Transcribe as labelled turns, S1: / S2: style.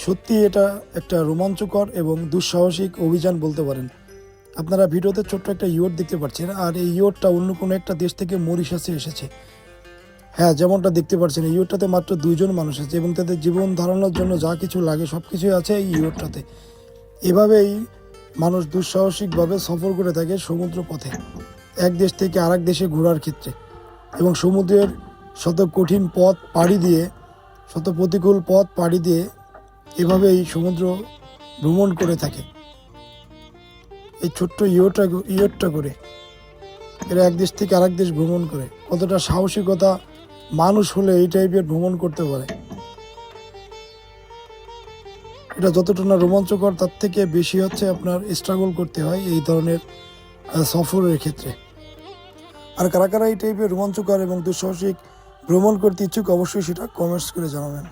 S1: সত্যি এটা একটা রোমাঞ্চকর এবং দুঃসাহসিক অভিযান বলতে পারেন। আপনারা ভিডিওতে ছোট্ট একটা ইয়ট দেখতে পাচ্ছেন, আর এই ইয়টটা অন্য কোনো একটা দেশ থেকে মরিশাসে এসেছে। হ্যাঁ, যেমনটা দেখতে পাচ্ছেন এই ইয়টটাতে মাত্র 2জন মানুষ আছে এবং তাদের জীবন ধারণার জন্য যা কিছু লাগে সব কিছুই আছে এই ইয়টটাতে। এভাবেই মানুষ দুঃসাহসিকভাবে সফর করে থাকে সমুদ্র পথে, এক দেশ থেকে আরেক দেশে ঘোরার ক্ষেত্রে, এবং সমুদ্রের শত কঠিন পথ পাড়ি দিয়ে, শত প্রতিকূল পথ পাড়ি দিয়ে এভাবেই সমুদ্র ভ্রমণ করে থাকে এই ছোট্ট ইয়টটা করে। এরা এক দেশ থেকে আরেক দেশ ভ্রমণ করে। কতটা সাহসিকতা মানুষ হলে এই টাইপের ভ্রমণ করতে পারে। এটা যতটা না রোমাঞ্চকর তার থেকে বেশি হচ্ছে আপনার স্ট্রাগল করতে হয় এই ধরনের সফরের ক্ষেত্রে। আর কারা কারা এই টাইপের রোমাঞ্চকর এবং দুঃসাহসিক ভ্রমণ করতে ইচ্ছুক অবশ্যই সেটা কমেন্টস করে জানাবেন।